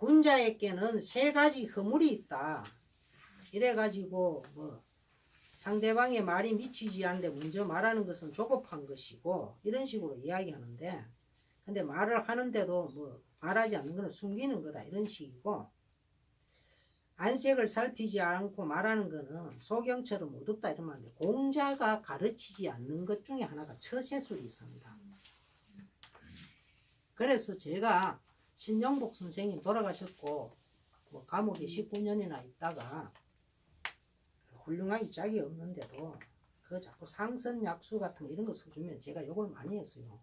군자에게는 세 가지 허물이 있다. 이래가지고 뭐 상대방의 말이 미치지 않는데 먼저 말하는 것은 조급한 것이고 이런 식으로 이야기하는데, 근데 말을 하는데도 뭐 말하지 않는 것은 숨기는 거다 이런 식이고, 안색을 살피지 않고 말하는 것은 소경처럼 어둡다 이런 말인데, 공자가 가르치지 않는 것 중에 하나가 처세술이 있습니다. 그래서 제가 신영복 선생님 돌아가셨고 뭐 감옥에 19년이나 있다가 훌륭하기 짝이 없는데도 그 자꾸 상선약수 같은 거 이런 거 써주면 제가 욕을 많이 했어요.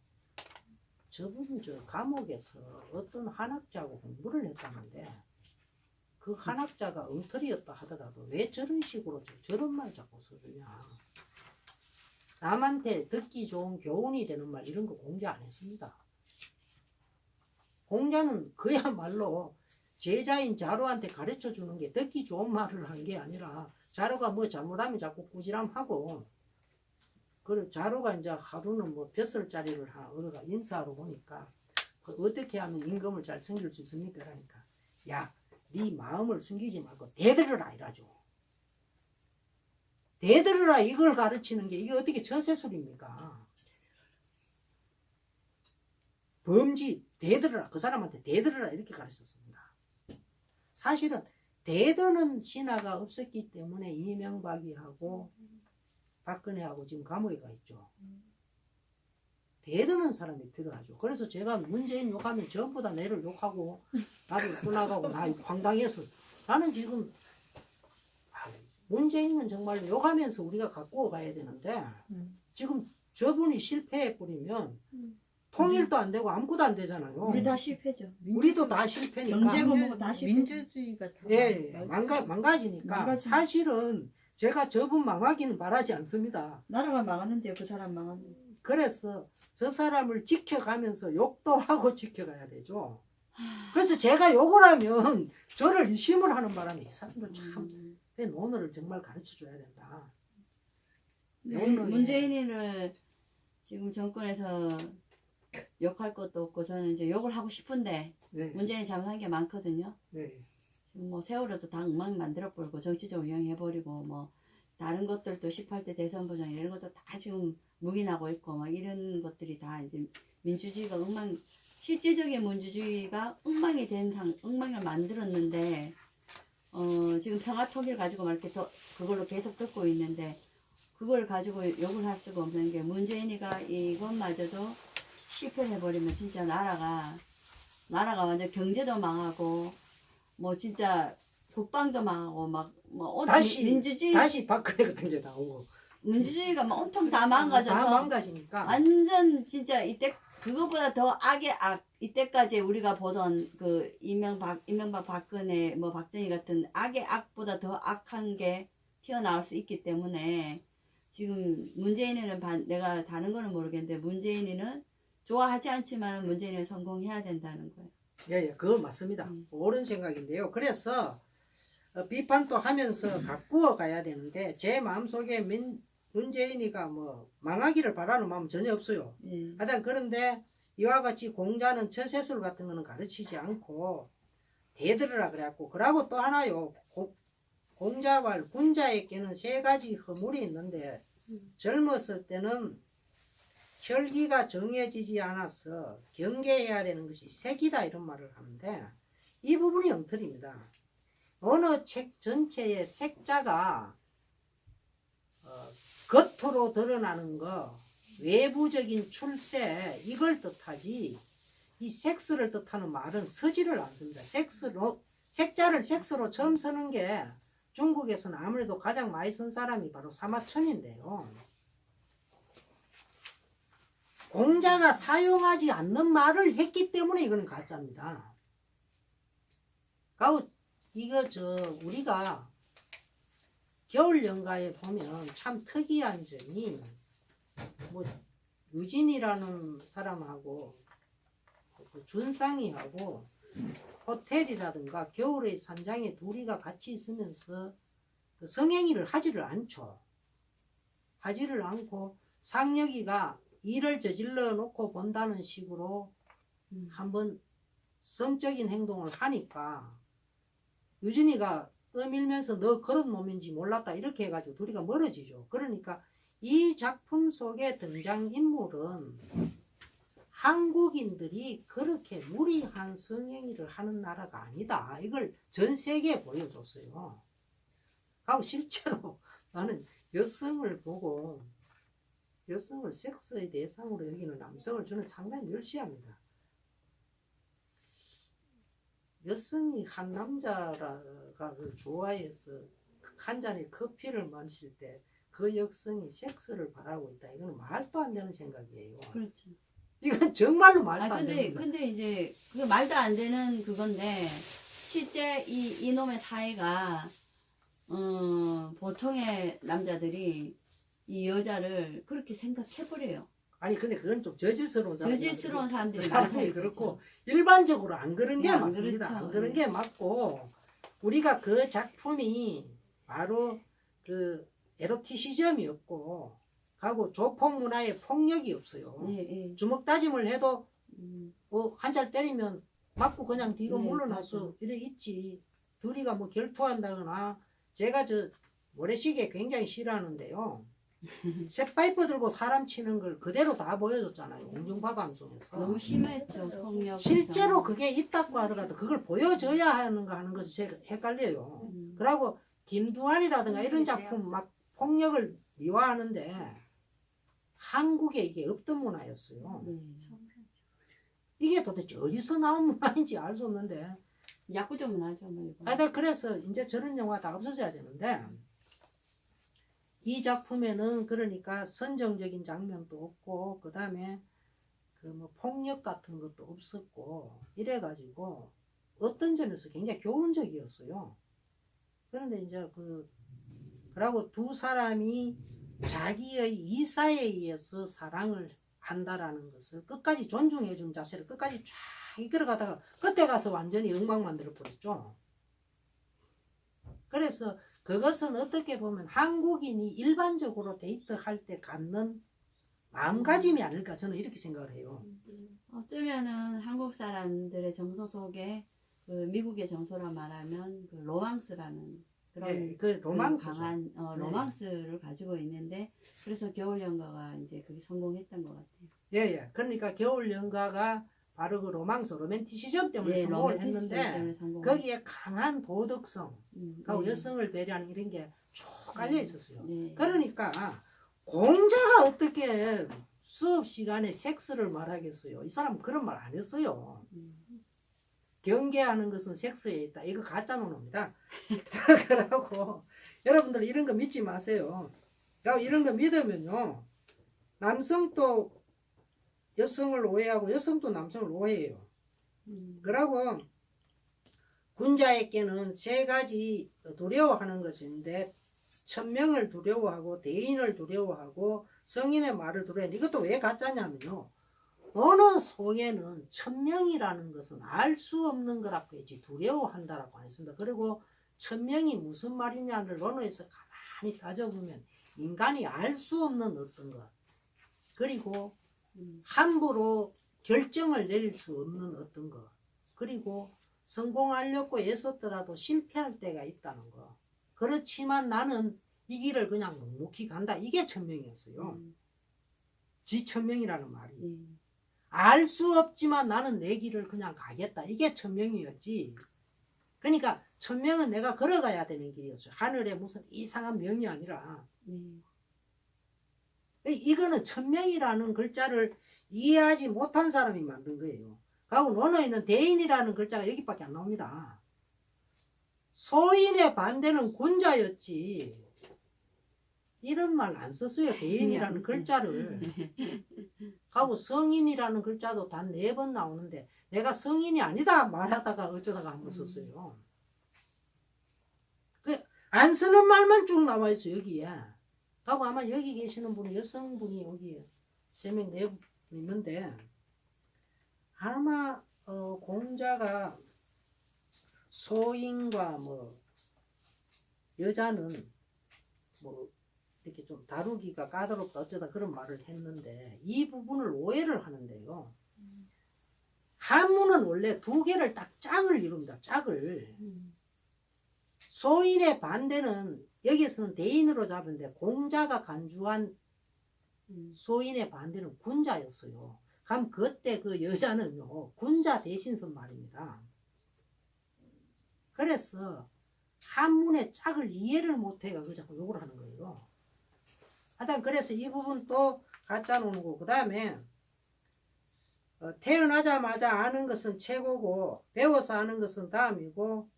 저분 저 감옥에서 어떤 한학자하고 공부를 했다는데 그 한학자가 엉터리였다 하더라도 왜 저런 식으로 저런 말 자꾸 써주냐. 남한테 듣기 좋은 교훈이 되는 말 이런 거 공자 안 했습니다. 공자는 그야말로 제자인 자루한테 가르쳐 주는 게 듣기 좋은 말을 한 게 아니라, 자루가 뭐 잘못하면 자꾸 꾸지람하고, 그리고 자루가 이제 하루는 뭐 벼슬자리를 하나 얻어가 인사하러 보니까 그 어떻게 하면 임금을 잘 섬길 수 있습니까? 그러니까 야, 네 마음을 숨기지 말고 대들으라 이라죠. 대들으라 이걸 가르치는 게 이게 어떻게 처세술입니까? 범지 대들으라, 그 사람한테 대들으라 이렇게 가르쳤습니다. 사실은 대드는 신하가 없었기 때문에 이명박이하고 박근혜하고 지금 감옥에 가 있죠. 대드는 사람이 필요하죠. 그래서 제가 문재인 욕하면 전부 다 내를 욕하고 나를 떠나가고 나 황당해서, 나는 지금 문재인은 정말 욕하면서 우리가 갖고 가야 되는데 지금 저분이 실패해 버리면 통일도 안 되고 아무것도 안 되잖아요. 우리 다 실패죠. 우리도 다 실패니까. 경제고 뭐고 다 실패. 민주주의가 다 예, 망가지니까. 망가지. 사실은 제가 저분 망하기는 바라지 않습니다. 나라가 망하는데요. 그 사람 망하는. 그래서 저 사람을 지켜가면서 욕도 하고 지켜가야 되죠. 그래서 제가 욕을 하면 저를 의심을 하는 바람에 이 사람들 참 논어를 정말 가르쳐 줘야 된다. 문재인이는 지금 정권에서 욕할 것도 없고, 저는 이제 욕을 하고 싶은데 네. 문재인이 잘못한 게 많거든요. 네. 지금 뭐 세월호도 다 엉망 만들어버리고 정치적 운영해버리고 뭐 다른 것들도 18대 대선 부정 이런 것도 다 지금 묵인하고 있고 막 이런 것들이 다 이제 민주주의가 엉망, 실질적인 민주주의가 엉망이 된 엉망을 만들었는데, 지금 평화 통일 가지고 막 이렇게 그걸로 계속 듣고 있는데, 그걸 가지고 욕을 할 수가 없는 게, 문재인이가 이것마저도 실패해버리면 진짜 나라가 완전 경제도 망하고 뭐 진짜 국방도 망하고 뭐 다시 민주주의 다시 박근혜 같은 게 나오고 민주주의가 막 엄청 다 다 망가져서 망가지니까. 완전 진짜 이때 그거보다 더 악의 악, 이때까지 우리가 보던 그 이명박 박근혜 뭐 박정희 같은 악의 악보다 더 악한 게 튀어나올 수 있기 때문에, 지금 문재인이는 내가 다른 거는 모르겠는데 문재인이는 좋아하지 않지만 문재인은 성공해야 된다는 거예요. 예, 그거 맞습니다. 옳은 생각인데요. 그래서 비판도 하면서 가꾸어 가야 되는데, 제 마음속에 문재인이가 뭐 망하기를 바라는 마음은 전혀 없어요. 하여튼 그런데 이와 같이 공자는 처세술 같은 거는 가르치지 않고 대들으라 그래갖고, 그러고 또 하나요. 공자와 군자에게는 세 가지 허물이 있는데, 젊었을 때는 혈기가 정해지지 않아서 경계해야 되는 것이 색이다 이런 말을 하는데, 이 부분이 엉터리입니다. 어느 책 전체의 색자가 겉으로 드러나는 거, 외부적인 출세 이걸 뜻하지, 이 섹스를 뜻하는 말은 서지를 않습니다. 색자를 섹스로 처음 쓰는 게 중국에서는 아무래도 가장 많이 쓴 사람이 바로 사마천인데요. 공자가 사용하지 않는 말을 했기 때문에 이거는 가짜입니다. 그리고 이거 우리가 겨울 연가에 보면 참 특이한 점이, 뭐 유진이라는 사람하고 준상이하고 호텔이라든가 겨울의 산장에 둘이가 같이 있으면서 성행위를 하지를 않죠. 하지를 않고 상혁이가 일을 저질러 놓고 본다는 식으로 한번 성적인 행동을 하니까 유진이가 떠밀면서 너 그런 놈인지 몰랐다 이렇게 해가지고 둘이가 멀어지죠. 그러니까 이 작품 속의 등장인물은 한국인들이 그렇게 무리한 성행위를 하는 나라가 아니다. 이걸 전 세계에 보여줬어요. 하고 실제로 나는 여성을 보고 여성을 섹스의 대상으로 여기는 남성을 저는 상당히 멸시합니다. 여성이 한 남자를 좋아해서 한 잔의 커피를 마실 때 그 여성이 섹스를 바라고 있다. 이거는 말도 안 되는 생각이에요. 그렇죠. 이건 정말로 말도 안 근데 되는 거예요. 근데 이제 그 말도 안 되는 그건데 실제 이놈의 사회가 보통의 남자들이 이 여자를 그렇게 생각해버려요. 아니 근데 그건 좀 저질스러운 저질스러운 사람들이 사람이 많아요. 그렇고 일반적으로 안 그런 게 안 맞습니다. 그렇죠. 안 그런 게 맞고 우리가 그 작품이 바로 그 에로티시즘이 없고 하고 조폭 문화에 폭력이 없어요. 예, 예. 주먹 다짐을 해도 음, 한 잘 때리면 맞고 그냥 뒤로 네, 물러나서 맞아. 이래 있지. 둘이가 뭐 결투한다거나 제가 저 모래시계 굉장히 싫어하는데요. 쇠파이프 들고 사람 치는 걸 그대로 다 보여줬잖아요. 공중파 방송에서. 너무 심했죠. 폭력. 실제로 그게 있다고 하더라도 그걸 보여줘야 하는가 하는 것이 제가 헷갈려요. 그러고 김두한이라든가 이런 작품 막 폭력을 미화하는데 한국에 이게 없던 문화였어요. 이게 도대체 어디서 나온 문화인지 알 수 없는데. 야구적 문화죠. 뭐 이거. 나 그래서 이제 저런 영화 다 없어져야 되는데 이 작품에는 그러니까 선정적인 장면도 없고 그 다음에 그 뭐 폭력 같은 것도 없었고 이래가지고 어떤 점에서 굉장히 교훈적이었어요. 그런데 이제 그러고 두 사람이 자기의 이사에 의해서 사랑을 한다라는 것을 끝까지 존중해준 자세를 끝까지 쫙 이끌어가다가 그때 가서 완전히 엉망 만들어 버렸죠. 그래서 그것은 어떻게 보면 한국인이 일반적으로 데이트할 때 갖는 마음가짐이 아닐까 저는 이렇게 생각을 해요. 어쩌면은 한국 사람들의 정서 속에 그 미국의 정서로 말하면 그 로망스라는 그런 예, 그 로망스죠. 강한 로망스를 가지고 있는데 그래서 겨울 연가가 이제 그게 성공했던 것 같아요. 예. 그러니까 겨울 연가가 바로 그 로망스, 로맨티시즘 때문에 성공을 로맨티시즘 했는데 때문에 성공. 거기에 강한 도덕성, 하고 네. 여성을 배려하는 이런 게 쭉 깔려 있었어요. 네. 그러니까 공자가 어떻게 수업 시간에 섹스를 말하겠어요? 이 사람은 그런 말 안 했어요. 경계하는 것은 섹스에 있다. 이거 가짜 논어입니다. 그러고 여러분들 이런 거 믿지 마세요. 이런 거 믿으면요. 남성도 여성을 오해하고 여성도 남성을 오해해요. 그러고 군자에게는 세 가지 두려워하는 것인데 천명을 두려워하고 대인을 두려워하고 성인의 말을 두려워해. 이것도 왜 가짜냐면요. 어느 속에는 천명이라는 것은 알 수 없는 거라고 했지 두려워한다라고 안 했습니다. 그리고 천명이 무슨 말이냐를 논어에서 가만히 따져보면 인간이 알 수 없는 어떤 것 그리고 함부로 결정을 내릴 수 없는 어떤 것 그리고 성공하려고 애썼더라도 실패할 때가 있다는 거 그렇지만 나는 이 길을 그냥 묵묵히 간다 이게 천명이었어요. 지천명이라는 말이 알 수 없지만 나는 내 길을 그냥 가겠다 이게 천명이었지. 그러니까 천명은 내가 걸어가야 되는 길이었어요. 하늘에 무슨 이상한 명이 아니라 이거는 천명이라는 글자를 이해하지 못한 사람이 만든 거예요. 그리고 논어에는 대인이라는 글자가 여기밖에 안 나옵니다. 소인의 반대는 군자였지. 이런 말 안 썼어요. 대인이라는 글자를. 하고 성인이라는 글자도 단 4번 나오는데 내가 성인이 아니다 말하다가 어쩌다가 한 번 썼어요. 안 쓰는 말만 쭉 나와 있어 여기에. 하고 아마 여기 계시는 분이 여성분이 여기 3명 4분 있는데 아마 공자가 소인과 뭐 여자는 뭐 이렇게 좀 다루기가 까다롭다 어쩌다 그런 말을 했는데 이 부분을 오해를 하는데요. 한문은 원래 두 개를 딱 짝을 이룹니다. 짝을. 소인의 반대는 여기에서는 대인으로 잡은데 공자가 간주한 소인의 반대는 군자였어요. 그럼 그때 그 여자는요 군자 대신 쓴 말입니다. 그래서 한문의 짝을 이해를 못해가 그 자꾸 욕을 하는 거예요. 하여튼 그래서 이 부분 또 갖다 놓는 거고, 그 다음에 태어나자마자 아는 것은 최고고 배워서 아는 것은 다음이고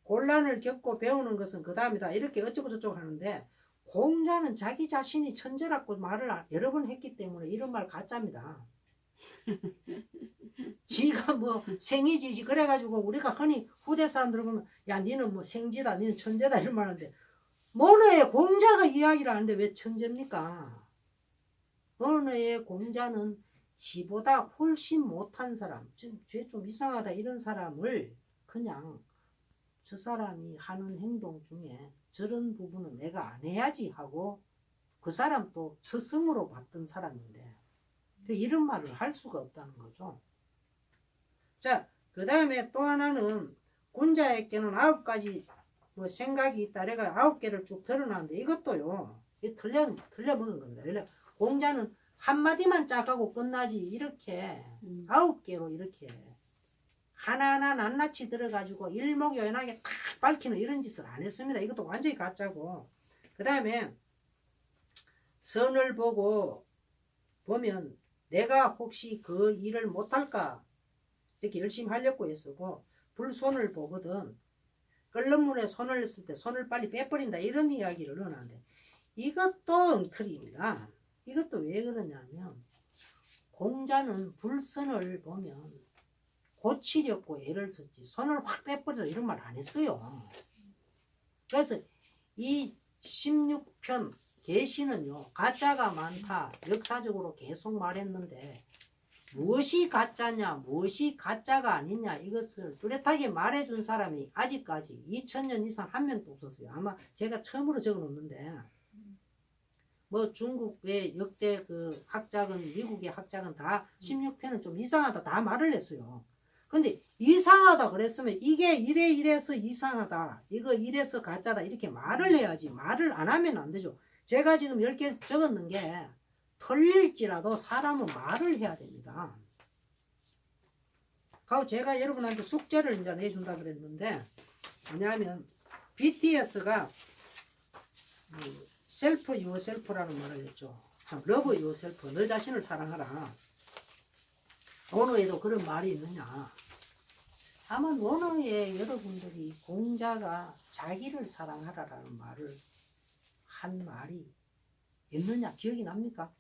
곤란을 겪고 배우는 것은 그 다음이다, 이렇게 어쩌고 저쩌고 하는데, 공자는 자기 자신이 천재라고 말을 여러 번 했기 때문에 이런 말 가짜입니다. 지가 뭐 생이지 그래가지고 우리가 흔히 후대 사람들 보면 야 니는 뭐 생지다, 니는 천재다 이런 말 하는데, 논어의 공자가 이야기를 하는데 왜 천재입니까? 논어의 공자는 지보다 훨씬 못한 사람, 좀 이상하다 이런 사람을 그냥 저 사람이 하는 행동 중에 저런 부분은 내가 안 해야지 하고 그 사람 또 스승으로 봤던 사람인데 이런 말을 할 수가 없다는 거죠. 자, 그 다음에 또 하나는 군자에게는 9가지 뭐 생각이 있다. 내가 9개를 쭉 드러나는데 이것도요, 틀려먹은 겁니다. 공자는 한마디만 짝하고 끝나지 이렇게 9개로 이렇게 하나하나 낱낱이 들어가지고 일목요연하게 탁 밝히는 이런 짓을 안 했습니다. 이것도 완전히 가짜고. 그 다음에 선을 보면 내가 혹시 그 일을 못할까 이렇게 열심히 하려고 했었고, 불손을 보거든 끓는 물에 손을 냈을 때 손을 빨리 빼버린다 이런 이야기를 넣어놨는데 이것도 엉터리입니다. 이것도 왜 그러냐면 공자는 불선을 보면 고치려고 애를 썼지 손을 확 빼버리라 이런 말 안 했어요. 그래서 이 16편 계시는요 가짜가 많다 역사적으로 계속 말했는데, 무엇이 가짜냐 무엇이 가짜가 아니냐 이것을 뚜렷하게 말해준 사람이 아직까지 2000년 이상 한 명도 없었어요. 아마 제가 처음으로 적어놓는데 뭐 중국의 역대 그 학자건 미국의 학자건 다 16편은 좀 이상하다 다 말을 했어요. 근데 이상하다 그랬으면 이게 이래서 이상하다, 이거 이래서 가짜다 이렇게 말을 해야지, 말을 안 하면 안 되죠. 제가 지금 10개 적었는 게 틀릴지라도 사람은 말을 해야 됩니다. 그리고 제가 여러분한테 숙제를 이제 내준다 그랬는데 뭐냐면 BTS가 셀프 유어셀프라는 말을 했죠. 참, 러브 유어셀프, 너 자신을 사랑하라. 논어에도 그런 말이 있느냐? 아마 논어에 여러분들이 공자가 자기를 사랑하라라는 말을 한 말이 있느냐 기억이 납니까?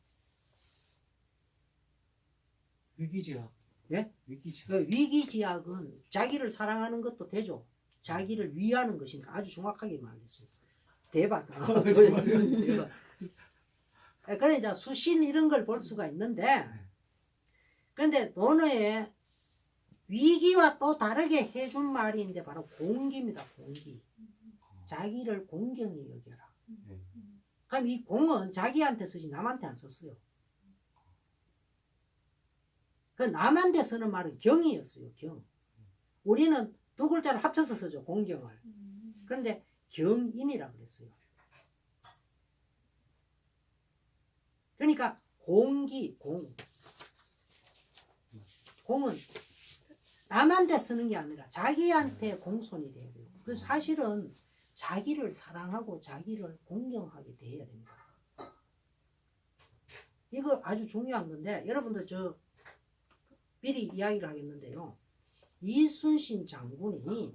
위기지약. 예? 위기지약. 그 위기지약은 자기를 사랑하는 것도 되죠. 자기를 위하는 것이니까 아주 정확하게 말했어요. 대박. 대박. 그래 이제 수신 이런 걸 볼 수가 있는데, 그런데 논어에 위기와 또 다르게 해준 말인데 바로 공기입니다. 공기. 자기를 공경히 여겨라. 그럼 이 공은 자기한테 쓰지 남한테 안 썼어요. 그 남한테 쓰는 말은 경이었어요. 경. 우리는 두 글자를 합쳐서 쓰죠. 공경을. 그런데 경인이라 그랬어요. 그러니까 공기, 공은 남한테 쓰는 게 아니라 자기한테 공손이 돼야 돼요. 그래서 사실은 자기를 사랑하고 자기를 공경하게 돼야 됩니다. 이거 아주 중요한 건데, 여러분들 저 미리 이야기를 하겠는데요. 이순신 장군이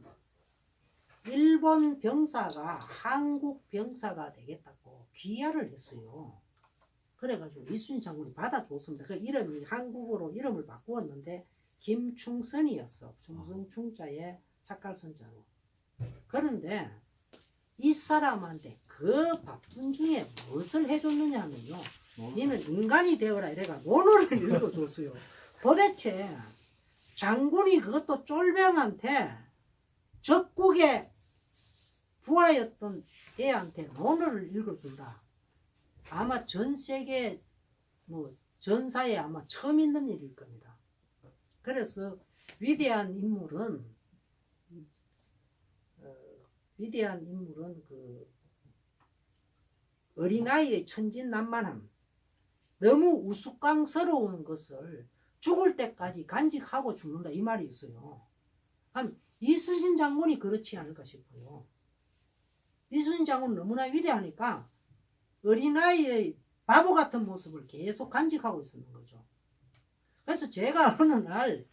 일본 병사가 한국 병사가 되겠다고 귀화를 했어요. 그래가지고 이순신 장군이 받아줬습니다. 그 이름이 한국어로 이름을 바꾸었는데 김충선이었어. 충성충자에 착갈선자로. 그런데 이 사람한테 그 바쁜 중에 무엇을 해줬느냐 하면요, 니는 인간이 되어라 이래가 논어를 읽어줬어요. 도대체 장군이 그것도 쫄병한테 적국의 부하였던 애한테 논어를 읽어준다. 아마 전 세계 뭐 전사에 아마 처음 있는 일일 겁니다. 그래서 위대한 인물은 그 어린아이의 천진난만함, 너무 우스꽝스러운 것을 죽을 때까지 간직하고 죽는다 이 말이 있어요. 이순신 장군이 그렇지 않을까 싶어요. 이순신 장군은 너무나 위대하니까 어린아이의 바보 같은 모습을 계속 간직하고 있었는 거죠. 그래서 제가 어느 날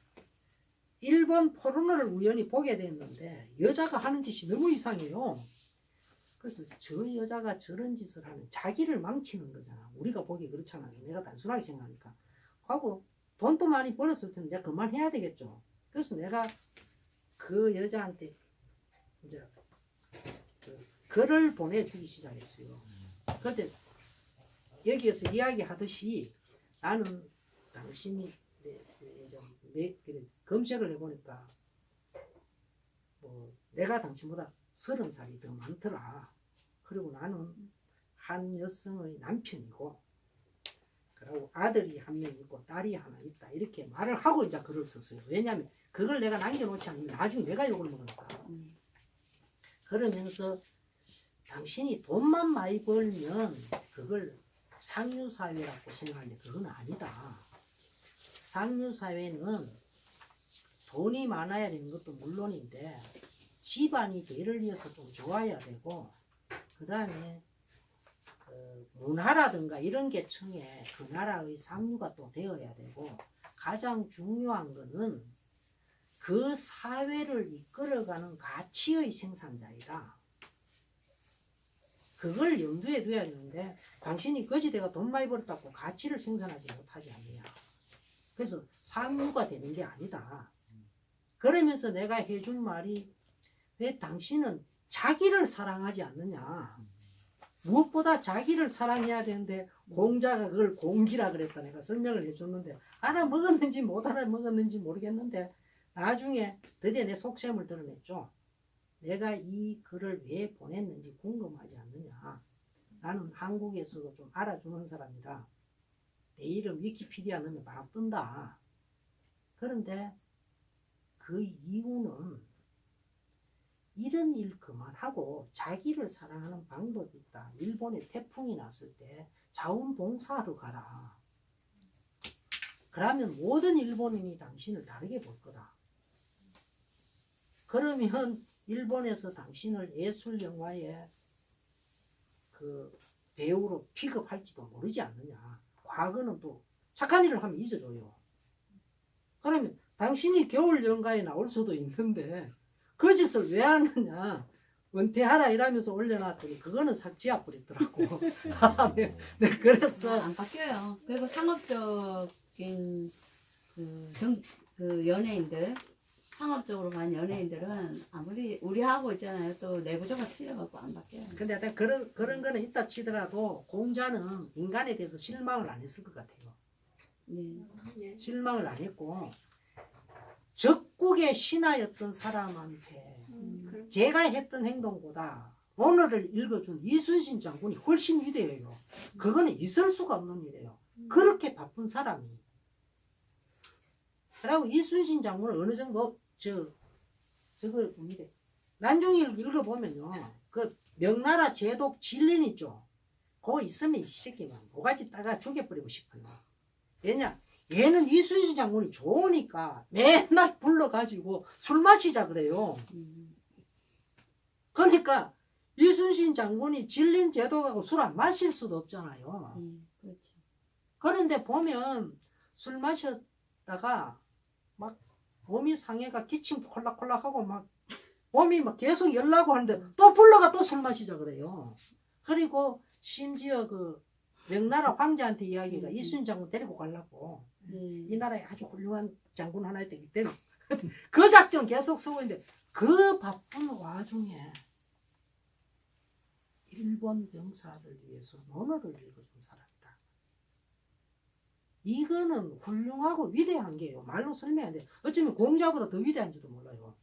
일본 포르노를 우연히 보게 됐는데 여자가 하는 짓이 너무 이상해요. 그래서 저 여자가 저런 짓을 하면 자기를 망치는 거잖아. 우리가 보기 그렇잖아요. 내가 단순하게 생각하니까. 하고 돈도 많이 벌었을 텐데 내가 그만해야 되겠죠. 그래서 내가 그 여자한테 이제 그 글을 보내주기 시작했어요. 그런데 여기에서 이야기하듯이 나는 당신이 검색을 해보니까 뭐 내가 당신보다 30살이 더 많더라. 그리고 나는 한 여성의 남편이고 그리고 아들이 한 명 있고 딸이 하나 있다. 이렇게 말을 하고 이제 글을 썼어요. 왜냐하면 그걸 내가 남겨놓지 않으면 나중에 내가 욕을 먹으니까. 그러면서 당신이 돈만 많이 벌면 그걸 상류사회라고 생각하는데 그건 아니다. 상류사회는 돈이 많아야 되는 것도 물론인데 집안이 대를 이어서 좀 좋아야 되고 그 다음에 문화라든가 이런 계층에 그 나라의 상류가 또 되어야 되고 가장 중요한 거는 그 사회를 이끌어가는 가치의 생산자이다. 그걸 염두에 둬야 되는데 당신이 거지대가 돈 많이 벌었다고 가치를 생산하지 못하지 않느냐. 그래서 상류가 되는 게 아니다. 그러면서 내가 해준 말이 왜 당신은 자기를 사랑하지 않느냐. 무엇보다 자기를 사랑해야 되는데 공자가 그걸 공기라 그랬다. 내가 설명을 해줬는데 알아먹었는지 못 알아먹었는지 모르겠는데 나중에 드디어 내 속셈을 드러냈죠. 내가 이 글을 왜 보냈는지 궁금하지 않느냐. 나는 한국에서도 좀 알아주는 사람이다. 내 이름 위키피디아 넣으면 바로 뜬다. 그런데 그 이유는 이런 일 그만하고 자기를 사랑하는 방법이 있다. 일본에 태풍이 났을 때 자원봉사하러 가라. 그러면 모든 일본인이 당신을 다르게 볼 거다. 그러면 일본에서 당신을 예술 영화의 그 배우로 픽업할지도 모르지 않느냐. 과거는 또 착한 일을 하면 잊어줘요. 그러면 당신이 겨울 연가에 나올 수도 있는데 그 짓을 왜 하느냐. 은퇴하라 이러면서 올려놨더니 그거는 삭제해 버리더라고. 네, 그래서 안 바뀌어요. 그리고 상업적인 그 연예인들, 상업적으로 간 연예인들은 아무리 우리하고 있잖아요. 또 내부적으로 틀려갖고 안 바뀌어요. 근데 하여튼 그런 거는 있다 치더라도 공자는 인간에 대해서 실망을 안 했을 것 같아요. 네. 실망을 안 했고 적국의 신하였던 사람한테 제가 했던 행동보다 오늘을 읽어준 이순신 장군이 훨씬 위대해요. 그거는 있을 수가 없는 일이에요. 그렇게 바쁜 사람이. 그리고 이순신 장군은 어느 정도 저걸 뭡니까? 난중일 읽어보면요. 그 명나라 제독 진린 있죠. 그거 있으면 이 새끼만 모가지 따가 죽여버리고 싶어요. 왜냐? 얘는 이순신 장군이 좋으니까 맨날 불러가지고 술 마시자 그래요. 그러니까 이순신 장군이 진린 제독하고 술 안 마실 수도 없잖아요. 그렇죠. 그런데 보면 술 마셨다가 막 몸이 상해가 기침 콜락콜락하고 막 몸이 막 계속 열나고 하는데 또 불러가 또 술 마시자 그래요. 그리고 심지어 그 명나라 황제한테 이야기가 이순신 장군 데리고 가려고 이 나라에 아주 훌륭한 장군 하나 있기 때문에 그 작전 계속 쓰고 있는데 그 바쁜 와중에 일본 병사를 위해서 논어를 읽어준 사람이다. 이거는 훌륭하고 위대한 게요. 말로 설명이 안 돼. 어쩌면 공자보다 더 위대한지도 몰라요.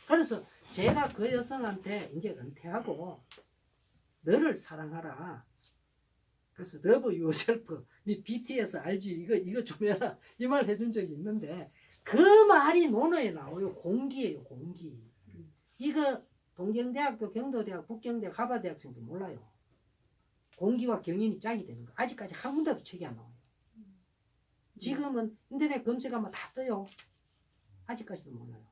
그래서 제가 그 여성한테 이제 은퇴하고 너를 사랑하라. 그래서 Love Yourself, 니 BTS 알지? 이거 좀 해라. 이 말 해준 적이 있는데 그 말이 논어에 나와요. 공기예요, 공기. 이거 동경대학교, 경도대학, 북경대학, 하버드대학생들 몰라요. 공기와 경인이 짝이 되는 거. 아직까지 한 군데도 책이 안 나와요. 지금은 인터넷 검색하면 다 떠요. 아직까지도 몰라요.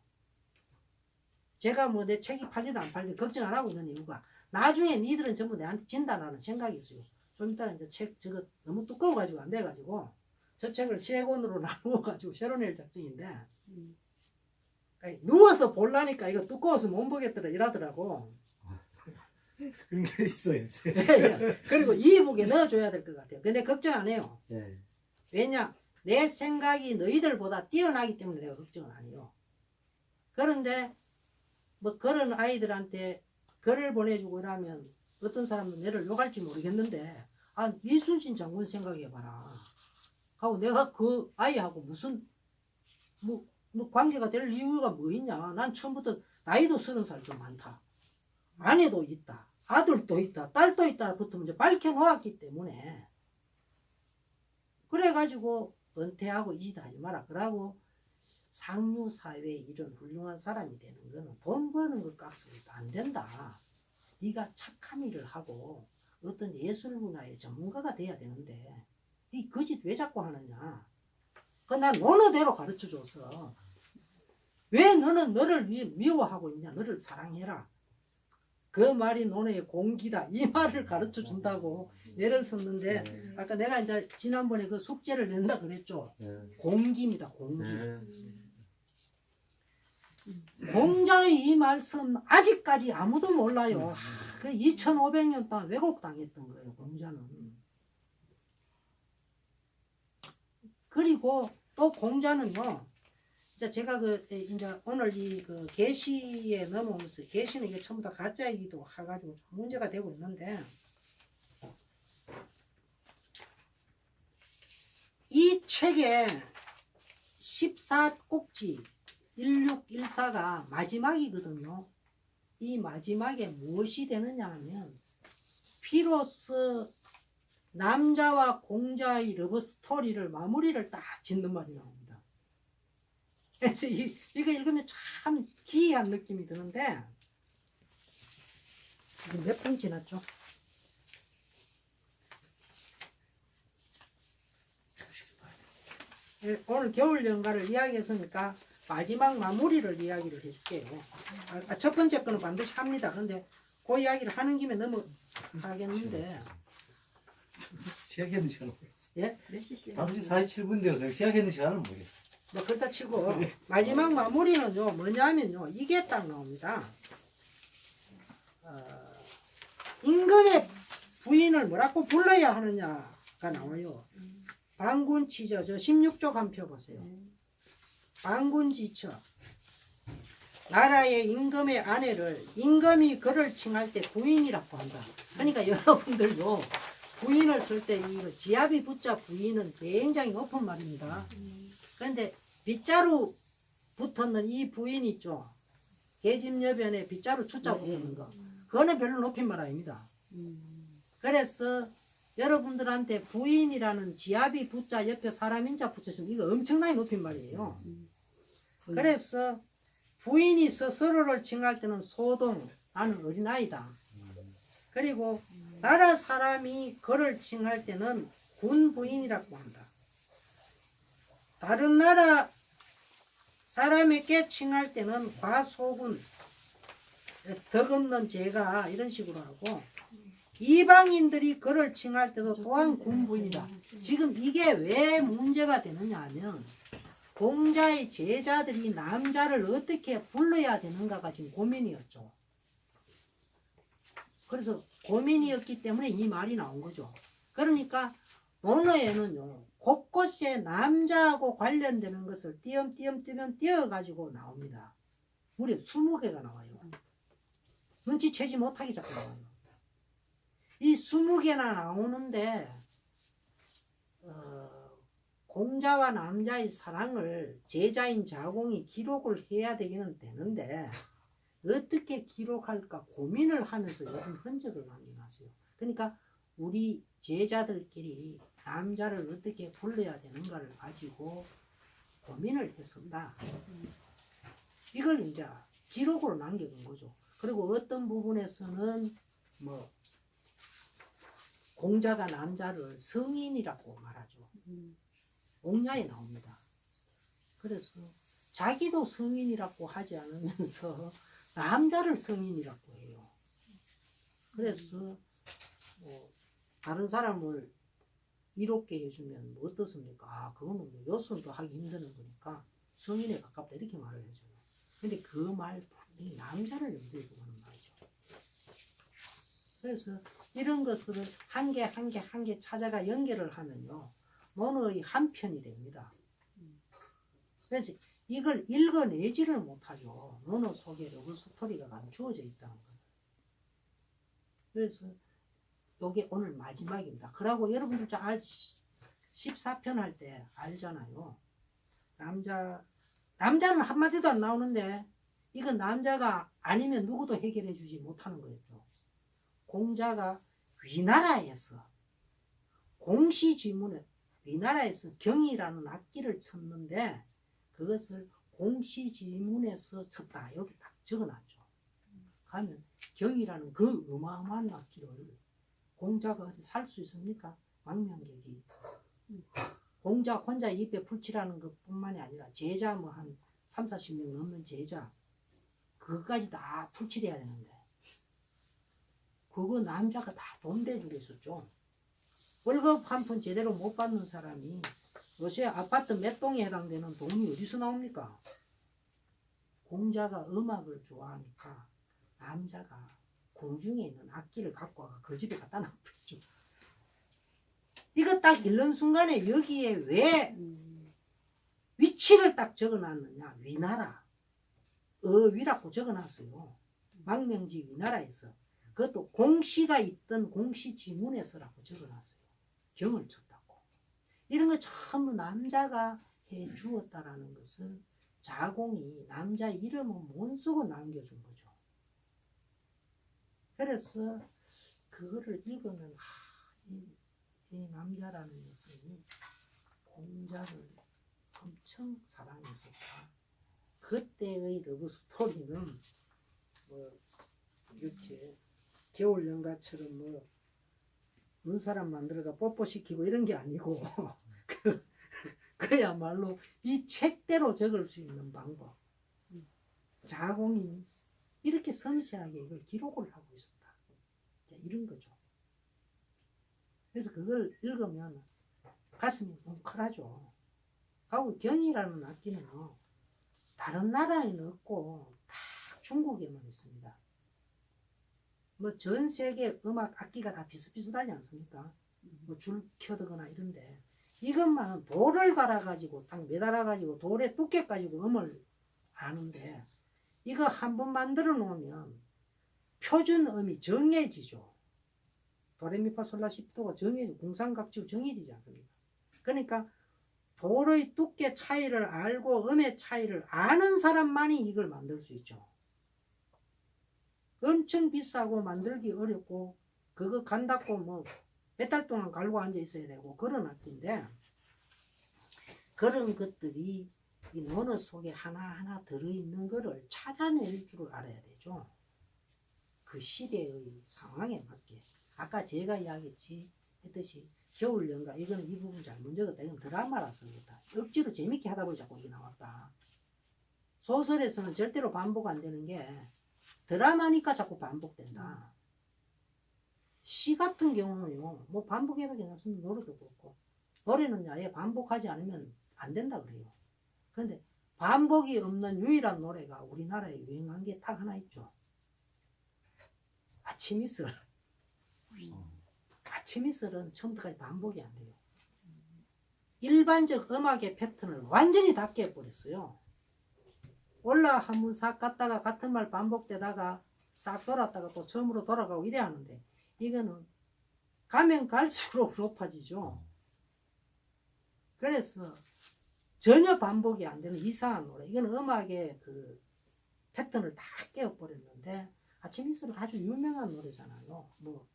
제가 뭐 내 책이 팔리든 안 팔리든 걱정 안 하고 있는 이유가 나중에 니들은 전부 내한테 진다라는 생각이 있어요. 좀 이따 이제 책 저거 너무 두꺼워가지고 안 돼가지고 저 책을 세 권으로 나누어가지고 새로 낼 작정인데 그러니까 누워서 볼라니까 이거 두꺼워서 못 보겠더라 이러더라고. 그런 게 있어요. 그리고 이북에 넣어줘야 될 것 같아요. 근데 걱정 안 해요. 예. 왜냐? 내 생각이 너희들보다 뛰어나기 때문에 내가 걱정은 안 해요. 그런데 뭐 그런 아이들한테 글을 보내주고 이러면 어떤 사람은 내를 욕할지 모르겠는데 아 이순신 장군 생각해봐라. 하고 내가 그 아이하고 무슨 뭐 관계가 될 이유가 뭐 있냐. 난 처음부터 나이도 30살 좀 많다. 아내도 있다. 아들도 있다. 딸도 있다. 부터 이제 밝혀놓았기 때문에 그래가지고 은퇴하고 이 짓 하지 마라. 그러고 상류사회에 이런 훌륭한 사람이 되는 거는 돈 버는 것 값으로도 안 된다. 네가 착한 일을 하고 어떤 예술 문화의 전문가가 돼야 되는데 네 그 짓 왜 자꾸 하느냐. 난 논어대로 가르쳐줘서 왜 너는 너를 미워하고 있냐. 너를 사랑해라. 그 말이 논어의 공기다. 이 말을 가르쳐 준다고 예를 썼는데 아까 내가 이제 지난번에 그 숙제를 낸다 그랬죠. 공기입니다. 공기. 공자의 이 말씀 아직까지 아무도 몰라요. 그 2500년 동안 왜곡당했던 거예요. 공자는. 그리고 또 공자는요. 이제 제가 이제 오늘 그 계시에 넘어오면서 계시는 이게 전부 다 가짜이기도 해가지고 좀 문제가 되고 있는데 이 책의 14꼭지 1614가 마지막이거든요. 이 마지막에 무엇이 되느냐 하면 비로소 남자와 공자의 러브 스토리를 마무리를 딱 짓는 말이 나옵니다. 그래서 이거 읽으면 참 기이한 느낌이 드는데 지금 몇 분 지났죠? 오늘 겨울 연가를 이야기했으니까 마지막 마무리를 이야기를 해줄게요. 첫 번째 거는 반드시 합니다. 그런데 그 이야기를 하는 김에 넘어가겠는데 시작했는 시간은 모르겠어. 예? 몇 시? 5시 47분 되어서 시작했는 시간은 모르겠어. 뭐 그렇다 치고 마지막 마무리는요 뭐냐면요 이게 딱 나옵니다. 임금의 부인을 뭐라고 불러야 하느냐가 나와요. 방군치저 저 16쪽 한 펴 보세요. 방군지처 나라의 임금의 아내를 임금이 그를 칭할 때 부인이라고 한다. 그러니까 여러분들도 부인을 쓸 때 이거 지아비 부자 부인은 굉장히 높은 말입니다. 그런데 빗자루 붙었는 이 부인 있죠. 계집여변에 빗자루 추자 붙는 거. 그거는 별로 높인 말 아닙니다. 그래서 여러분들한테 부인이라는 지아비 부자 옆에 사람 인자 붙였으면 이거 엄청나게 높인 말이에요. 그래서 부인이 스스로를 칭할 때는 소동, 나는 어린아이다. 그리고 나라 사람이 그를 칭할 때는 군 부인이라고 한다. 다른 나라 사람에게 칭할 때는 과소군, 덕없는 죄가 이런 식으로 하고 이방인들이 그를 칭할 때도 또한 군부인이다. 지금 이게 왜 문제가 되느냐 하면 공자의 제자들이 남자를 어떻게 불러야 되는가가 지금 고민이었죠. 그래서 고민이었기 때문에 이 말이 나온 거죠. 그러니까 논어에는요 곳곳에 남자하고 관련되는 것을 띄엄띄엄 띄어가지고 나옵니다. 무려 20개가 나와요. 눈치채지 못하게 자꾸 나와요. 이 20개나 나오는데 공자와 남자의 사랑을 제자인 자공이 기록을 해야 되기는 되는데 어떻게 기록할까 고민을 하면서 이런 흔적을 남겨놨어요. 그러니까 우리 제자들끼리 남자를 어떻게 불러야 되는가를 가지고 고민을 했었다. 이걸 이제 기록으로 남겨둔 거죠. 그리고 어떤 부분에서는 뭐 공자가 남자를 성인이라고 말하죠. 옥냐에 나옵니다. 그래서 자기도 성인이라고 하지 않으면서 남자를 성인이라고 해요. 그래서 다른 사람을 이롭게 해주면 뭐 어떻습니까? 아, 그거는 뭐 요술도 하기 힘드는 거니까 성인에 가깝다 이렇게 말을 해줘요. 근데 그 말 분명히 남자를 염두에 두고 하는 말이죠. 그래서 이런 것들을 한 개 한 개 한 개 찾아가 연결을 하면요 논어의 한 편이 됩니다. 그래서 이걸 읽어내지를 못하죠. 논어 속에 러브 스토리가 감추어져 있다는 거예요. 그래서 이게 오늘 마지막입니다. 그러고 여러분들 잘 14편 할 때 알잖아요. 남자는 한마디도 안 나오는데 이건 남자가 아니면 누구도 해결해 주지 못하는 거였죠. 공자가 위나라에서 공시지문에 위나라에서 경이라는 악기를 쳤는데 그것을 공시지문에서 쳤다. 여기 딱 적어놨죠. 가면 경이라는 그 어마어마한 악기를 공자가 어디 살 수 있습니까? 망명객이. 공자 혼자 입에 풀칠하는 것뿐만이 아니라 제자 뭐 한 3, 40명 넘는 제자 그것까지 다 풀칠해야 되는데 그거 남자가 다 돈 대주고 있었죠. 월급 한 푼 제대로 못 받는 사람이 요새 아파트 몇 동에 해당되는 돈이 어디서 나옵니까? 공자가 음악을 좋아하니까 남자가 공중에 있는 악기를 갖고 와서 그 집에 갖다 놔버렸죠. 이거 딱 읽는 순간에 여기에 왜 위치를 딱 적어놨느냐. 위나라 어위라고 적어놨어요. 망명지 위나라에서. 그것도 공시가 있던 공시지문에서라고 적어놨어요. 경을 쳤다고. 이런 걸 전부 남자가 해 주었다라는 것을 자공이 남자 이름은 못 쓰고 남겨준 거죠. 그래서 그거를 읽으면 이 남자라는 녀석이 공자를 엄청 사랑했었다. 그때의 러브 스토리는 뭐 이렇게 겨울연가처럼 뭐 눈사람 만들어가 뽀뽀시키고 이런 게 아니고 그야말로 이 책대로 적을 수 있는 방법. 자공이 이렇게 섬세하게 이걸 기록을 하고 있었다. 이런 거죠. 그래서 그걸 읽으면 가슴이 뭉클하죠. 하고 경이라는 악기는요, 다른 나라에는 없고 다 중국에만 있습니다. 뭐 전 세계 음악 악기가 다 비슷비슷하지 않습니까? 뭐 줄 켜두거나 이런데 이것만은 돌을 갈아가지고 딱 매달아가지고 돌에 두께 가지고 음을 아는데 이거 한번 만들어 놓으면 표준 음이 정해지죠. 도레미파솔라시도가 정해지고 공상각지로 정해지지 않습니까? 그러니까 돌의 두께 차이를 알고 음의 차이를 아는 사람만이 이걸 만들 수 있죠. 엄청 비싸고 만들기 어렵고 그거 간다고 뭐 몇 달 동안 갈고 앉아 있어야 되고 그런 악기인데 그런 것들이 이 논어 속에 하나하나 들어있는 거를 찾아낼 줄 알아야 되죠. 그 시대의 상황에 맞게. 아까 제가 이야기했듯이 겨울연가 이거는 이 부분 잘못 적었다. 이건 드라마라서 그렇다. 억지로 재밌게 하다 보니 자꾸 이게 나왔다. 소설에서는 절대로 반복 안 되는 게 드라마니까 자꾸 반복된다. 시 같은 경우는요, 뭐 반복해도 괜찮습니다. 노래도 그렇고. 노래는 아예 반복하지 않으면 안 된다 그래요. 그런데 반복이 없는 유일한 노래가 우리나라에 유행한 게 딱 하나 있죠. 아침 이슬. 아침 이슬은 처음부터까지 반복이 안 돼요. 일반적 음악의 패턴을 완전히 다 깨버렸어요. 올라 한번 싹 갔다가 같은 말 반복되다가 싹 돌았다가 또 처음으로 돌아가고 이래 하는데 이거는 가면 갈수록 높아지죠. 그래서 전혀 반복이 안 되는 이상한 노래. 이건 음악의 그 패턴을 다 깨어버렸는데 아침 이슬은 아주 유명한 노래잖아요. 뭐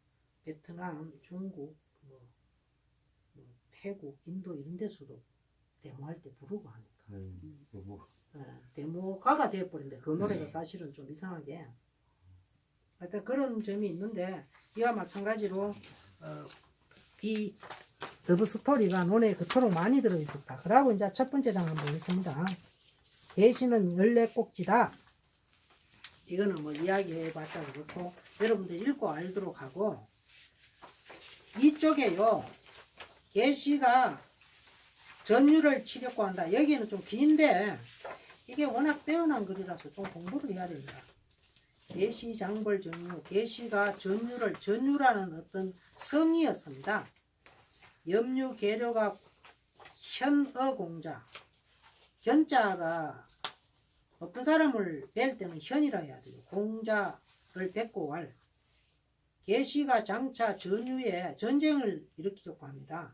베트남, 중국, 뭐 태국, 인도 이런 데서도 데모할 때 부르고 하니까. 뭐 데모가가 돼버린데 그 노래가 사실은 좀 이상하게 하여튼 그런 점이 있는데 이와 마찬가지로 이 러브 스토리가 논에 그토록 많이 들어있었다. 그러고 이제 첫 번째 장 한번 보겠습니다. 계시는 14꼭지다. 이거는 뭐 이야기해봤자 그렇고 여러분들 읽고 알도록 하고 이쪽에요 계시가 전율을 치려고 한다. 여기는 좀 긴데 이게 워낙 빼어난 글이라서 좀 공부를 해야 됩니다. 계시 장벌 전유, 계시가 전유라는 어떤 성이었습니다. 염유 계려가 현어 공자, 현자가 어떤 사람을 뵐 때는 현이라 해야 돼요. 공자를 뵙고 왈. 계시가 장차 전유에 전쟁을 일으키려고 합니다.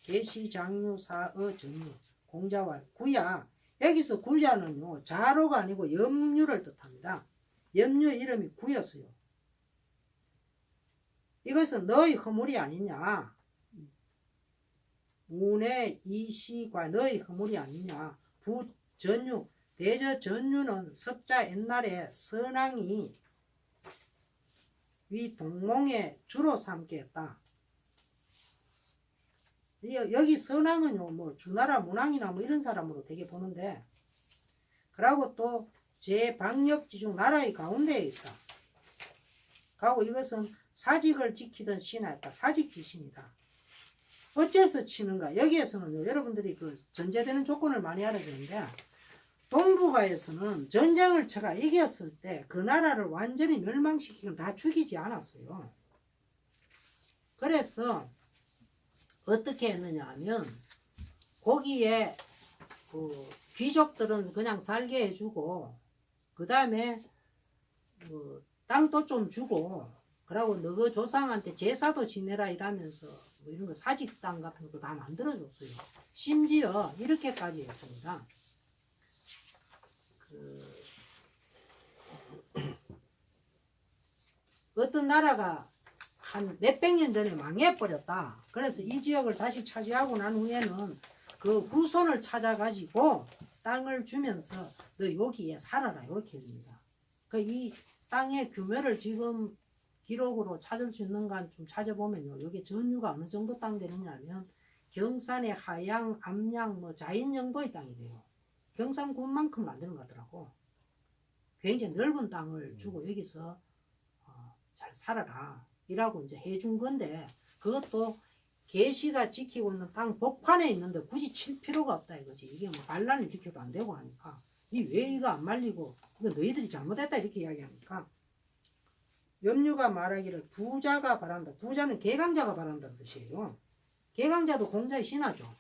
계시 장유 사어 전유 공자왈 구야. 여기서 구야는요 자로가 아니고 염유를 뜻합니다. 염유의 이름이 구였어요. 이것은 너의 허물이 아니냐. 운의 이시과 너의 허물이 아니냐. 부전유 대저전유는 석자 옛날에 선왕이 위 동몽의 주로 삼게 했다. 여기 선왕은요 뭐 주나라 문왕이나 뭐 이런 사람으로 되게 보는데 그러고 또 제방역지 중 나라의 가운데에 있다. 그리고 이것은 사직을 지키던 신하였다. 사직지신이다. 어째서 치는가? 여기에서는 여러분들이 그 전제되는 조건을 많이 알아야 되는데 동북아에서는 전쟁을 쳐가 이겼을 때 그 나라를 완전히 멸망시키고 다 죽이지 않았어요. 그래서 어떻게 했느냐 하면 거기에 그 귀족들은 그냥 살게 해주고 그 다음에 땅도 좀 주고 그러고 너그 조상한테 제사도 지내라 이러면서 뭐 이런 거 사직 땅 같은 것도 다 만들어줬어요. 심지어 이렇게까지 했습니다. 어떤 나라가 한 몇백 년 전에 망해버렸다. 그래서 이 지역을 다시 차지하고 난 후에는 그 후손을 찾아가지고 땅을 주면서 너 여기에 살아라 이렇게 해줍니다. 이 땅의 규모를 지금 기록으로 찾을 수 있는 건 좀 찾아보면요. 여기 전유가 어느 정도 땅 되느냐 하면 경산의 하양, 암양, 뭐 자인 정도의 땅이 돼요. 경산군만큼 만드는 것 같더라고. 굉장히 넓은 땅을 주고 여기서 잘 살아라 이라고 이제 해준 건데 그것도 계시가 지키고 있는 땅 복판에 있는데 굳이 칠 필요가 없다 이거지. 이게 뭐 반란을 일으켜도 안 되고 하니까 이 왜 이거 안 말리고 이거 너희들이 잘못했다 이렇게 이야기하니까 염류가 말하기를 부자가 바란다. 부자는 개강자가 바란다는 뜻이에요. 개강자도 공자의 신하죠.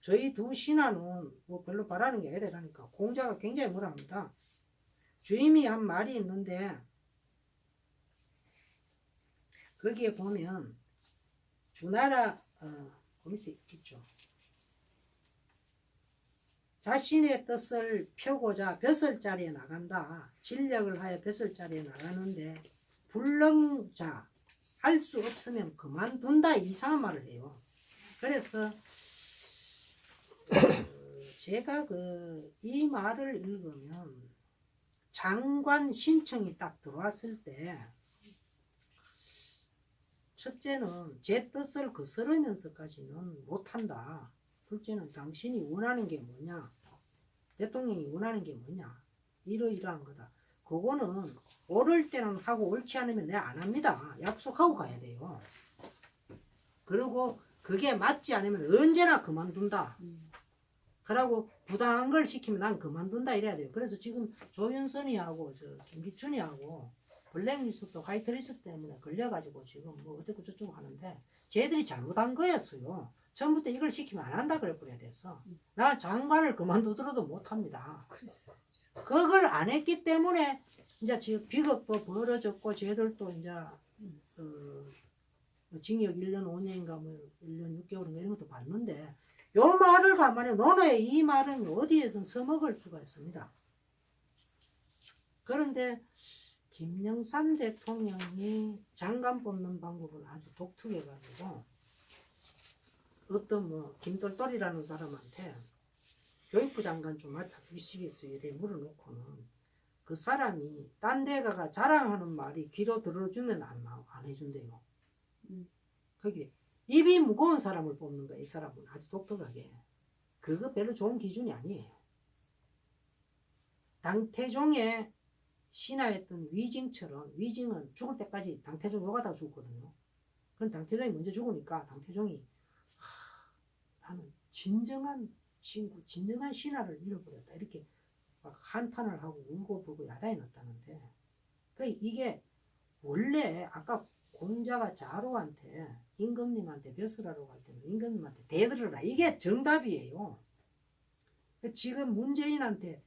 저희 두 신하는 뭐 별로 바라는 게 애들하니까 공자가 굉장히 뭐라 합니다. 주임이 한 말이 있는데 거기에 보면 주나라 그 밑에 있죠. 자신의 뜻을 펴고자 벼슬자리에 나간다. 진력을 하여 벼슬자리에 나가는데 불능자 할 수 없으면 그만둔다 이상한 말을 해요. 그래서 제가 이 말을 읽으면 장관 신청이 딱 들어왔을 때 첫째는 제 뜻을 거스르면서까지는 못한다. 둘째는 당신이 원하는 게 뭐냐? 대통령이 원하는 게 뭐냐? 이러이러한 거다. 그거는 옳을 때는 하고 옳지 않으면 내가 안 합니다. 약속하고 가야 돼요. 그리고 그게 맞지 않으면 언제나 그만둔다. 그러고 부당한 걸 시키면 난 그만둔다 이래야 돼요. 그래서 지금 조윤선이하고 김기춘이하고 블랙리스트, 화이트리스트 때문에 걸려가지고 지금 뭐 어떻고 저쩌고 하는데 쟤들이 잘못한 거였어요. 처음부터 이걸 시키면 안 한다 그래버려야 됐어. 나 장관을 그만두더라도 못합니다. 그걸 안 했기 때문에 이제 지금 비극도 벌어졌고 쟤들도 이제 징역 1년 5년인가 뭐 1년 6개월인가 이런 것도 봤는데 요 말을 가만히 논어의 이 말은 어디에든 써먹을 수가 있습니다. 그런데 김영삼 대통령이 장관 뽑는 방법은 아주 독특해가지고 어떤 뭐 김돌돌이라는 사람한테 교육부 장관 좀 맡아주시겠어요? 이래 물어놓고는 그 사람이 딴 데 가가 자랑하는 말이 귀로 들어주면 안 해준대요. 거기 입이 무거운 사람을 뽑는 거야. 이 사람은 아주 독특하게. 그거 별로 좋은 기준이 아니에요. 당태종의 신하였던 위징처럼, 위징은 죽을 때까지 당태종 요가다 죽었거든요. 그럼 당태종이 먼저 죽으니까 당태종이 나는 진정한 친구, 진정한 신하를 잃어버렸다. 이렇게 막 한탄을 하고 울고 불고 야단이 났다는데, 이게 원래 아까 공자가 자로한테 임금님한테 벼슬하러 갈 때는 임금님한테 대들으라, 이게 정답이에요. 지금 문재인한테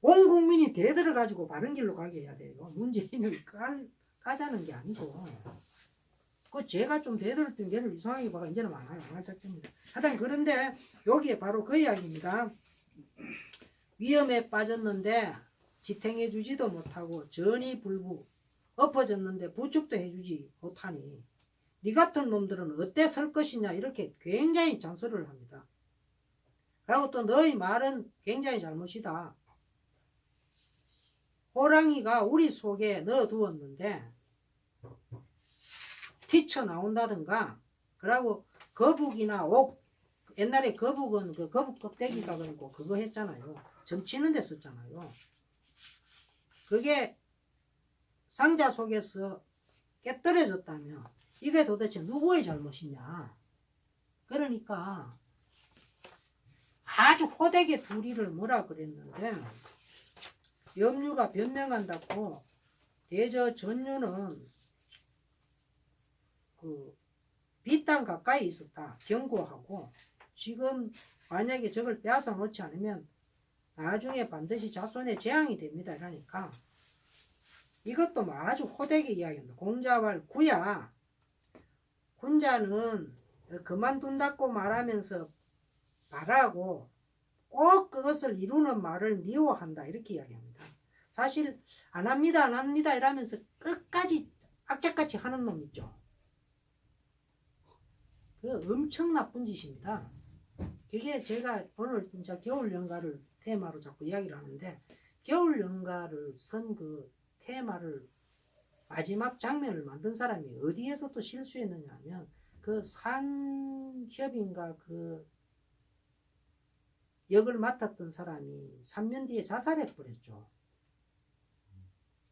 온 국민이 대들어 가지고 바른 길로 가게 해야 돼요. 문재인을 까자는 게 아니고. 그 제가 좀 대들었던 게를 이상하게 봐가 이제는 안 작됩니다. 하여튼 그런데 여기에 바로 그 이야기입니다. 위험에 빠졌는데 지탱해 주지도 못하고 전이 불구 엎어졌는데 부축도 해주지 못하니 네 같은 놈들은 어때 설 것이냐, 이렇게 굉장히 잔소리를 합니다. 그리고 또 너희 말은 굉장히 잘못이다. 호랑이가 우리 속에 넣어두었는데 튀쳐나온다든가, 그리고 거북이나 옥, 옛날에 거북은 그 거북 껍데기가 그러고 그거 했잖아요. 점치는 데 썼잖아요. 그게 상자 속에서 깨떨어졌다면 이게 도대체 누구의 잘못이냐. 그러니까 아주 호되게 둘이를 뭐라 그랬는데, 염류가 변명한다고 대저 전류는 그 빗땅 가까이 있었다 경고하고, 지금 만약에 저걸 빼앗아 놓지 않으면 나중에 반드시 자손에 재앙이 됩니다. 그러니까 이것도 아주 호되게 이야기합니다. 공자왈 구야, 군자는 그만둔다고 말하면서 말하고 꼭 그것을 이루는 말을 미워한다, 이렇게 이야기합니다. 사실 안 합니다 안 합니다 이러면서 끝까지 악착같이 하는 놈 있죠. 그 엄청 나쁜 짓입니다. 그게 제가 오늘 진짜 겨울연가를 테마로 자꾸 이야기를 하는데, 겨울연가를 쓴 그 테마를 마지막 장면을 만든 사람이 어디에서 또 실수했느냐 하면, 그 상협인가 그 역을 맡았던 사람이 3년 뒤에 자살해 버렸죠.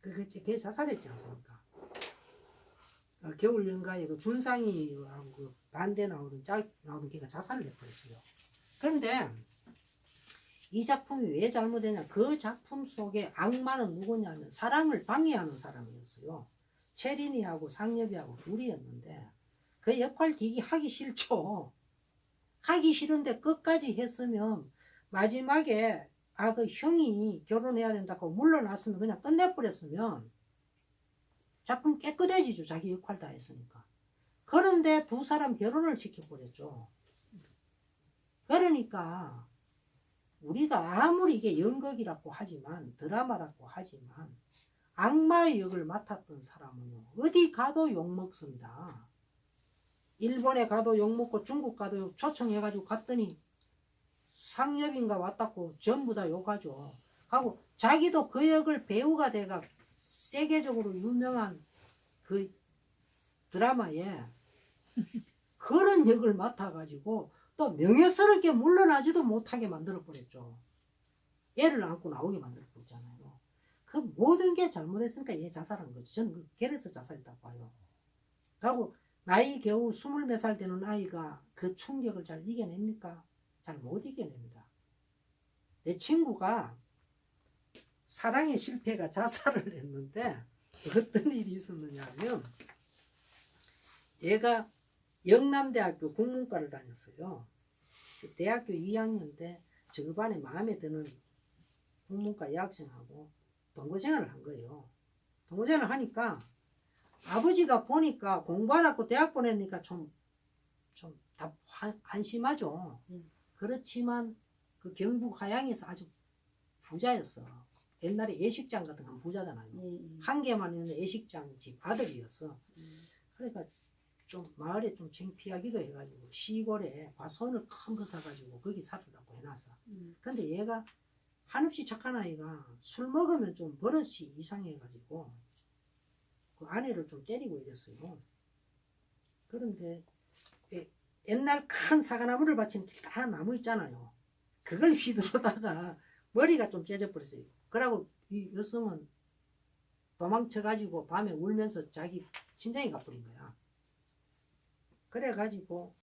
그게 자살했지 않습니까? 겨울연가에 그 준상이하고 그 반대 나오던 걔가 자살을 해버렸어요. 그런데 이 작품이 왜 잘못되냐, 그 작품 속에 악마는 누구냐면 사랑을 방해하는 사람이었어요. 체린이하고 상엽이하고 둘이었는데 그 역할 되게 하기 싫죠. 하기 싫은데 끝까지 했으면 마지막에 그 형이 결혼해야 된다고 물러났으면 그냥 끝내버렸으면 작품 깨끗해지죠. 자기 역할 다 했으니까. 그런데 두 사람 결혼을 시켜버렸죠. 그러니까 우리가 아무리 이게 연극이라고 하지만, 드라마라고 하지만, 악마의 역을 맡았던 사람은요 어디 가도 욕먹습니다. 일본에 가도 욕먹고 중국 가도 초청해가지고 갔더니 상엽인가 왔다고 전부 다 욕하죠. 하고 자기도 그 역을 배우가 돼가 세계적으로 유명한 그 드라마에 그런 역을 맡아가지고 또 명예스럽게 물러나지도 못하게 만들어버렸죠. 애를 안고 나오게 만들어버렸잖아요. 그 모든 게 잘못했으니까 얘 자살한 거죠. 저는 그래서 자살했다고 봐요. 하고 나이 겨우 20몇 살 되는 아이가 그 충격을 잘 이겨냅니까? 잘 못 이겨냅니다. 내 친구가 사랑의 실패가 자살을 했는데 어떤 일이 있었느냐 하면, 얘가 영남대학교 국문과를 다녔어요. 대학교 2학년 때 저 반에 마음에 드는 국문과 여학생하고 동거생활을 한 거예요. 동거생활을 하니까 아버지가 보니까 공부하라고 대학 보내니까 좀 한심하죠. 그렇지만 그 경북 하양에서 아주 부자였어. 옛날에 예식장 같은 건 부자잖아요. 한 개만 있는 예식장 집 아들이었어. 그러니까 좀 마을에 좀 창피하기도 해가지고 시골에 과수원을 큰 거 사가지고 거기 살으라고 해놨어. 근데 얘가 한없이 착한 아이가 술 먹으면 좀 버릇이 이상해가지고 그 아내를 좀 때리고 이랬어요. 그런데 옛날 큰 사과나무를 받친 길다란 나무 있잖아요. 그걸 휘두르다가 머리가 좀 째져버렸어요. 그러고 이 여성은 도망쳐가지고 밤에 울면서 자기 친정에 가버린 거야. 그래가지고